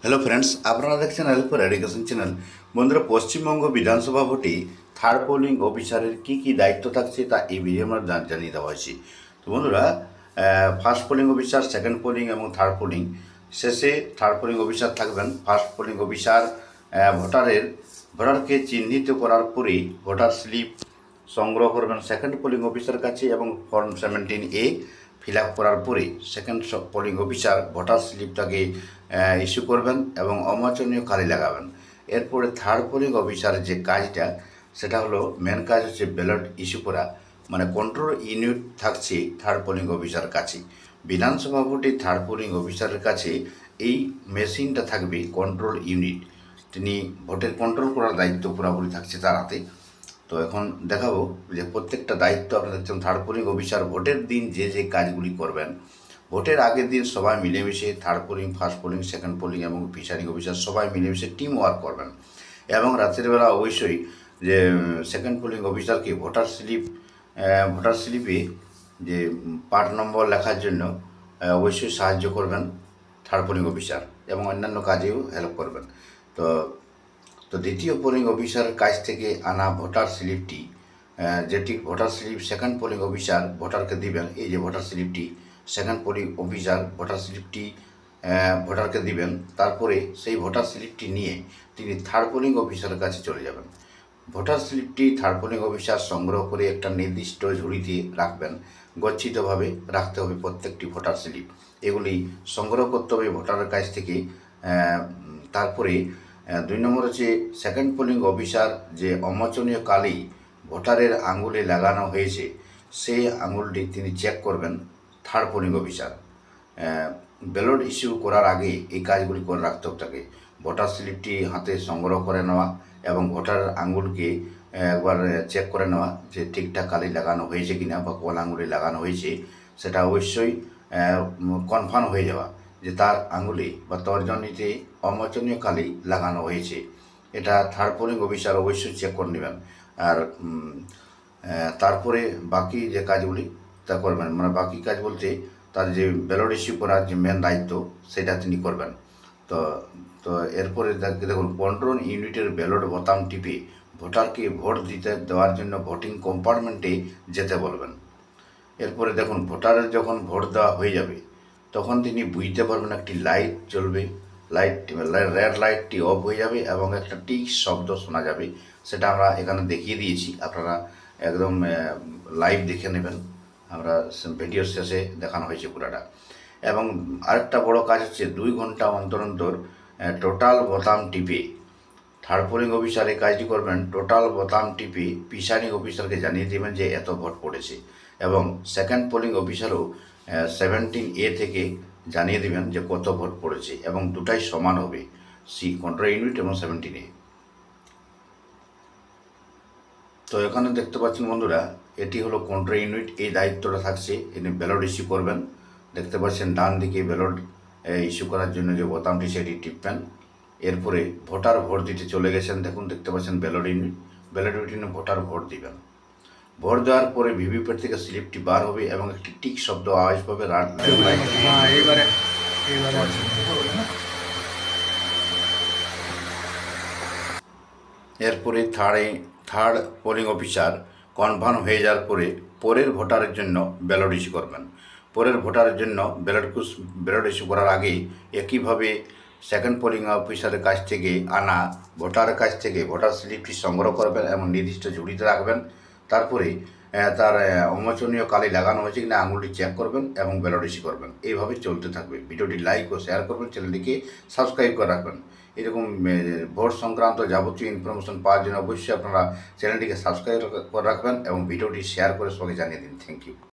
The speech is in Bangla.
হ্যালো ফ্রেন্ডস, আপনারা দেখছেন হেল্পফুল এডুকেশন চ্যানেল। বন্ধুরা, পশ্চিমবঙ্গ বিধানসভা ভোটে থার্ড পোলিং অফিসারের কী কী দায়িত্ব থাকছে তা এই ভিডিওর মধ্যে জানিয়ে দেওয়া হয়েছে। তো বন্ধুরা, first polling officer, second polling এবং থার্ড পোলিং শেষে থার্ড পোলিং অফিসার থাকবেন। ফার্স্ট পোলিং অফিসার ভোটারকে চিহ্নিত করার পরেই ভোটার স্লিপ সংগ্রহ করবেন সেকেন্ড পোলিং অফিসার কাছে এবং ফর্ম 17A ফিল আপ করার পরে সেকেন্ড পোলিং অফিসার ভোটার স্লিপটাকে ইস্যু করবেন এবং অমাচনীয় কালি লাগাবেন। এরপরে থার্ড পোলিং অফিসারের যে কাজটা, সেটা হলো মেন কাজ হচ্ছে ব্যালট ইস্যু করা, মানে কন্ট্রোল ইউনিট থাকছে থার্ড পোলিং অফিসার কাছে। বিধানসভা ভোটে থার্ড পোলিং অফিসারের কাছে এই মেশিনটা থাকবে, কন্ট্রোল ইউনিট। তিনি ভোটের কন্ট্রোল করার দায়িত্ব পুরোপুরি থাকছে তার হাতে। তো এখন দেখাবো যে প্রত্যেকটা দায়িত্ব আপনারা দেখছেন। থার্ড পোলিং অফিসার ভোটের দিন যে যে কাজগুলি করবেন, ভোটের আগের দিন সবাই মিলেমিশে third polling, first polling, second polling এবং প্রিসাইডিং অফিসার সবাই মিলেমিশে টিম ওয়ার্ক করবেন। এবং রাতের বেলা অবশ্যই যে সেকেন্ড পোলিং অফিসারকে ভোটার স্লিপে যে পার্ট নম্বর লেখার জন্য অবশ্যই সাহায্য করবেন থার্ড পোলিং অফিসার, এবং অন্যান্য কাজেও হেল্প করবেন। তো তো দ্বিতীয় পোলিং অফিসারের কাছ থেকে আনা ভোটার স্লিপটি, যেটি voter slip second polling officer ভোটারকে দিবেন, এই যে ভোটার স্লিপটি সেকেন্ড পোলিং অফিসার ভোটার স্লিপটি ভোটারকে দিবেন। তারপরে সেই ভোটার স্লিপটি নিয়ে তিনি থার্ড পোলিং অফিসারের কাছে চলে যাবেন। ভোটার স্লিপটি থার্ড পোলিং অফিসার সংগ্রহ করে একটা নির্দিষ্ট ঝুড়িতে রাখবেন। গচ্ছিতভাবে রাখতে হবে প্রত্যেকটি ভোটার স্লিপ, এগুলি সংগ্রহ করতে হবে ভোটারের কাছ থেকে। তারপরে 2 নম্বর হচ্ছে সেকেন্ড পোলিং অফিসার যে অমোচনীয় কালি ভোটারের আঙুলে লাগানো হয়েছে, সেই আঙুলটি তিনি চেক করবেন third polling officer. Ballot issue করার আগে এই কাজগুলি করে রাখতে হবে তাকে। ভোটার স্লিপটি হাতে সংগ্রহ করে নেওয়া এবং ভোটারের আঙুলকে একবার চেক করে নেওয়া যে ঠিকঠাক কালি লাগানো হয়েছে কিনা বা কোন আঙুলে লাগানো হয়েছে, সেটা অবশ্যই কনফার্ম হয়ে যাওয়া যে তার আঙুলে বা তর্জনীতে অমোচনীয় কালি লাগানো হয়েছে। এটা থার্ড পোলিং অফিসার অবশ্যই চেক করে নেবেন। আর তারপরে বাকি যে কাজগুলি তা করবেন, মানে বাকি কাজ বলতে তার যে ব্যালট ইস্যু করার যে মেন দায়িত্ব, সেটা তিনি করবেন। তো তো এরপরে দেখুন, কন্ট্রোল ইউনিটের ব্যালট বোতাম টিপে ভোটারকে ভোট দিতে দেওয়ার জন্য ভোটিং কম্পার্টমেন্টে যেতে বলবেন। এরপরে দেখুন, ভোটারের যখন ভোট দেওয়া হয়ে যাবে তখন তিনি বুঝতে পারবেন একটি লাইট জ্বলবে, রেড লাইটটি অফ হয়ে যাবে এবং একটা টিক শব্দ শোনা যাবে। সেটা আমরা এখানে দেখিয়ে দিয়েছি, আপনারা একদম লাইভ দেখে নেবেন। আমরা ভিডিও শেষে দেখানো হয়েছে পুরাটা। এবং আরেকটা বড় কাজ হচ্ছে 2 ঘন্টা অন্তর অন্তর টোটাল বোতাম টিপে থার্ড পোলিং অফিসার এই কাজটি করবেন। টোটাল বোতাম টিপে প্রিসাইডিং অফিসারকে জানিয়ে দেবেন যে এত ভোট পড়েছে, এবং সেকেন্ড পোলিং অফিসারও 17A থেকে জানিয়ে দেবেন যে কত ভোট পড়েছে, এবং দুটাই সমান হবে, কন্ট্রোল ইউনিট এবং 17A। তো এখানে দেখতে পাচ্ছেন বন্ধুরা, এটি হলো কন্ট্রোল ইউনিট, এই দায়িত্বটা থাকছে। এনে ব্যালট ইস্যু করবেন। দেখতে পাচ্ছেন ডান দিকে ব্যালট ইস্যু করার জন্য যে বোতামটি, সেটি টিপবেন। এরপরে ভোটার ভোট দিতে চলে গেছেন, দেখুন দেখতে পাচ্ছেন ব্যালট ইউনিটে ভোটার ভোট দিবেন। ভোট দেওয়ার পরে ভিভিপ্যাট থেকে স্লিপটি বার হবে এবং একটি টিক শব্দ আওয়াজ পাবে। এরপরে থার্ড পোলিং অফিসার কনফার্ম হয়ে যাওয়ার পরে পরের ভোটারের জন্য ব্যালট ইস্যু করবেন। পরের ভোটারের জন্য ব্যালট ইস্যু করার আগে একইভাবে সেকেন্ড পোলিং অফিসারের কাছ থেকে আনা ভোটারের কাছ থেকে ভোটার স্লিপটি সংগ্রহ করবেন এবং নির্দিষ্ট ঝুড়িতে রাখবেন। তারপরে তার অমোচনীয় কালি লাগানো হয়েছে কিনা আঙুলটি চেক করবেন এবং ব্যালট ইস্যু করবেন। এইভাবে চলতে থাকবে। ভিডিওটি লাইক ও শেয়ার করবেন, চ্যানেলটিকে সাবস্ক্রাইব করে রাখবেন। এরকম ভোট সংক্রান্ত যাবতীয় ইনফরমেশন পাওয়ার জন্য অবশ্যই আপনারা চ্যানেলটিকে সাবস্ক্রাইব করে রাখবেন এবং ভিডিওটি শেয়ার করে সবাইকে জানিয়ে দিন। Thank you.